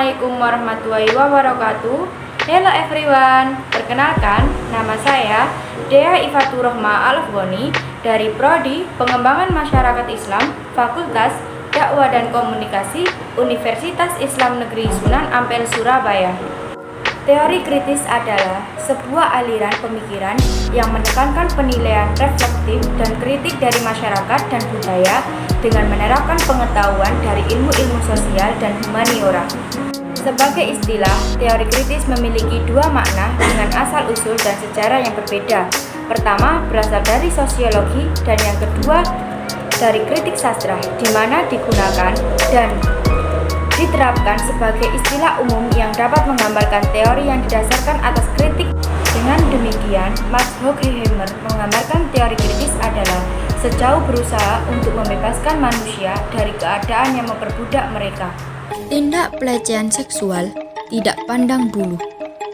Assalamualaikum warahmatullahi wabarakatuh. Hello everyone, perkenalkan nama saya Dea Ifatur Rohma Al-Afghani dari Prodi Pengembangan Masyarakat Islam Fakultas Dakwah dan Komunikasi Universitas Islam Negeri Sunan Ampel Surabaya. Teori kritis adalah sebuah aliran pemikiran yang menekankan penilaian reflektif dan kritik dari masyarakat dan budaya dengan menerapkan pengetahuan dari ilmu-ilmu sosial dan humaniora. Sebagai istilah, teori kritis memiliki dua makna dengan asal-usul dan sejarah yang berbeda. Pertama, berasal dari sosiologi dan yang kedua dari kritik sastra, di mana digunakan dan diterapkan sebagai istilah umum yang dapat menggambarkan teori yang didasarkan atas kritik. Dengan demikian, Max Horkheimer menggambarkan teori kritis adalah sejauh berusaha untuk membebaskan manusia dari keadaan yang memperbudak mereka. Tindak pelecehan seksual tidak pandang bulu,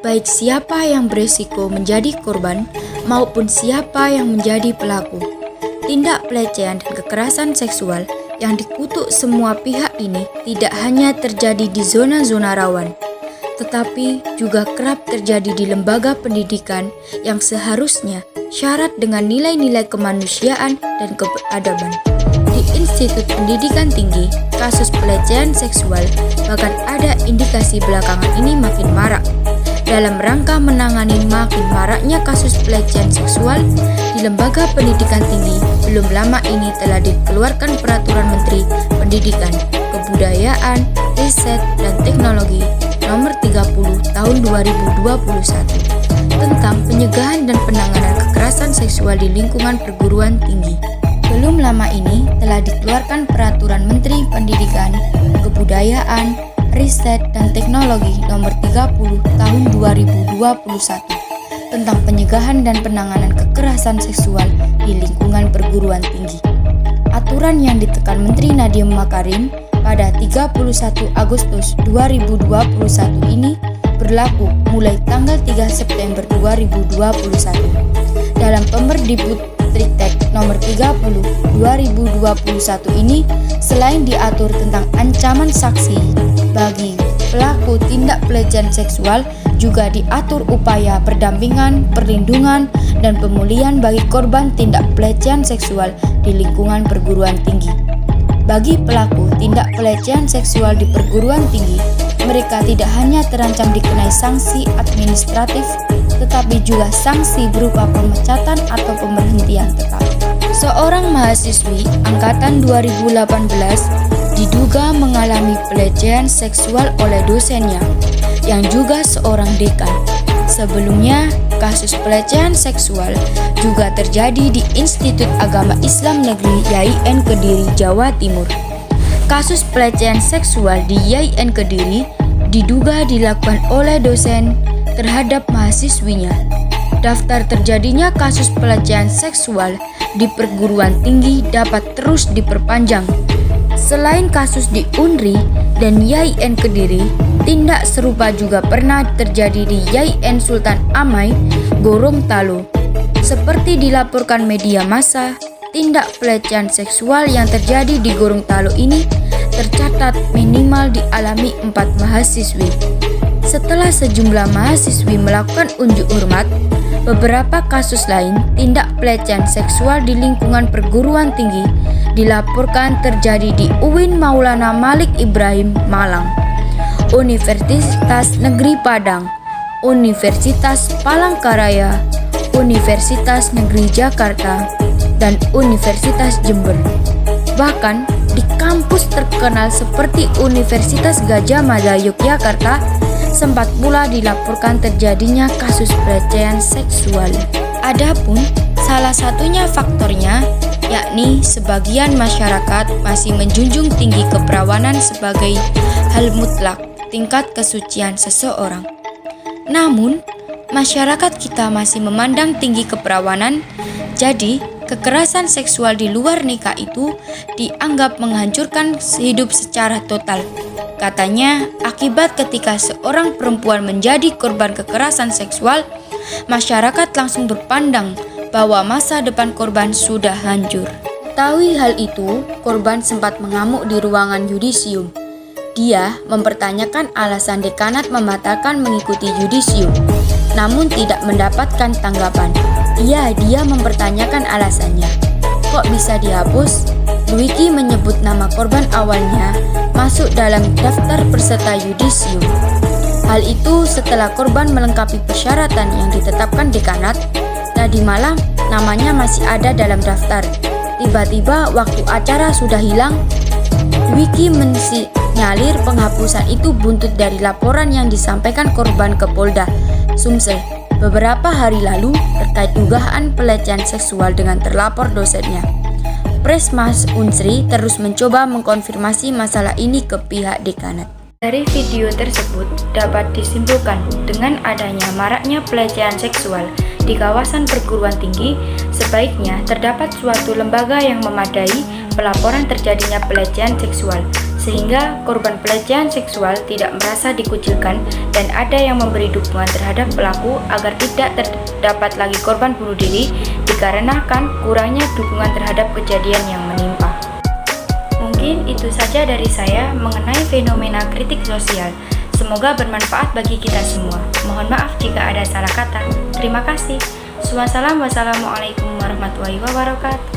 baik siapa yang beresiko menjadi korban maupun siapa yang menjadi pelaku. Tindak pelecehan dan kekerasan seksual yang dikutuk semua pihak ini tidak hanya terjadi di zona-zona rawan, tetapi juga kerap terjadi di lembaga pendidikan yang seharusnya syarat dengan nilai-nilai kemanusiaan dan keberadaban. Di Institut Pendidikan Tinggi, kasus pelecehan seksual bahkan ada indikasi belakangan ini makin marak. Dalam rangka menangani makin maraknya kasus pelecehan seksual di lembaga pendidikan tinggi, belum lama ini telah dikeluarkan Peraturan Menteri Pendidikan, Kebudayaan, Riset, dan Teknologi Nomor 30 Tahun 2021 tentang pencegahan dan penanganan kekerasan seksual di lingkungan perguruan tinggi. Belum lama ini telah dikeluarkan Peraturan Menteri Pendidikan, Kebudayaan, Riset dan Teknologi Nomor 30 Tahun 2021 tentang pencegahan dan penanganan kekerasan seksual di lingkungan perguruan tinggi. Aturan yang ditekan Menteri Nadiem Makarim pada 31 Agustus 2021 ini berlaku mulai tanggal 3 September 2021. Dalam Pemerdikbudristek Nomor 30 2021 ini, selain diatur tentang ancaman saksi bagi pelaku tindak pelecehan seksual, juga diatur upaya pendampingan, perlindungan, dan pemulihan bagi korban tindak pelecehan seksual di lingkungan perguruan tinggi. Bagi pelaku tindak pelecehan seksual di perguruan tinggi, mereka tidak hanya terancam dikenai sanksi administratif, tetapi juga sanksi berupa pemecatan atau pemberhentian tetap. Seorang mahasiswi angkatan 2018 diduga mengalami pelecehan seksual oleh dosennya, yang juga seorang dekan. Sebelumnya, kasus pelecehan seksual juga terjadi di Institut Agama Islam Negeri YIN Kediri, Jawa Timur. Kasus pelecehan seksual di YIN Kediri diduga dilakukan oleh dosen terhadap mahasiswinya. Daftar terjadinya kasus pelecehan seksual di perguruan tinggi dapat terus diperpanjang. Selain kasus di UNRI dan YIN Kediri, tindak serupa juga pernah terjadi di YIN Sultan Amai, Gorontalo. Seperti dilaporkan media massa, tindak pelecehan seksual yang terjadi di Gorontalo ini tercatat minimal dialami 4 mahasiswi. Setelah sejumlah mahasiswi melakukan unjuk hormat, beberapa kasus lain tindak pelecehan seksual di lingkungan perguruan tinggi dilaporkan terjadi di UIN Maulana Malik Ibrahim Malang, Universitas Negeri Padang, Universitas Palangkaraya, Universitas Negeri Jakarta, dan Universitas Jember. Bahkan di kampus terkenal seperti Universitas Gadjah Mada Yogyakarta sempat pula dilaporkan terjadinya kasus pelecehan seksual. Adapun salah satunya faktornya yakni sebagian masyarakat masih menjunjung tinggi keperawanan sebagai hal mutlak tingkat kesucian seseorang. Namun, masyarakat kita masih memandang tinggi keperawanan, jadi kekerasan seksual di luar nikah itu dianggap menghancurkan hidup secara total. Katanya, akibat ketika seorang perempuan menjadi korban kekerasan seksual, masyarakat langsung berpandang bahwa masa depan korban sudah hancur. Mengetahui hal itu, korban sempat mengamuk di ruangan yudisium. Dia mempertanyakan alasan dekanat membatalkan mengikuti yudisium, namun tidak mendapatkan tanggapan. Dia mempertanyakan alasannya. Kok bisa dihapus? Dwiki menyebut nama korban awalnya masuk dalam daftar peserta yudisium. Hal itu setelah korban melengkapi persyaratan yang ditetapkan dekanat. Tadi malam namanya masih ada dalam daftar. Tiba-tiba waktu acara sudah hilang. Dwiki mensinyalir penghapusan itu buntut dari laporan yang disampaikan korban ke Polda Sumsel beberapa hari lalu terkait dugaan pelecehan seksual dengan terlapor dosennya. Presmas Unsri terus mencoba mengkonfirmasi masalah ini ke pihak dekanat. Dari video tersebut dapat disimpulkan dengan adanya maraknya pelecehan seksual di kawasan perguruan tinggi, sebaiknya terdapat suatu lembaga yang memadai pelaporan terjadinya pelecehan seksual, sehingga korban pelecehan seksual tidak merasa dikucilkan dan ada yang memberi dukungan terhadap pelaku agar tidak terdapat lagi korban bunuh diri dikarenakan kurangnya dukungan terhadap kejadian yang menimpa. Mungkin itu saja dari saya mengenai fenomena kritik sosial. Semoga bermanfaat bagi kita semua. Mohon maaf jika ada salah kata. Terima kasih. Wassalamualaikum warahmatullahi wabarakatuh.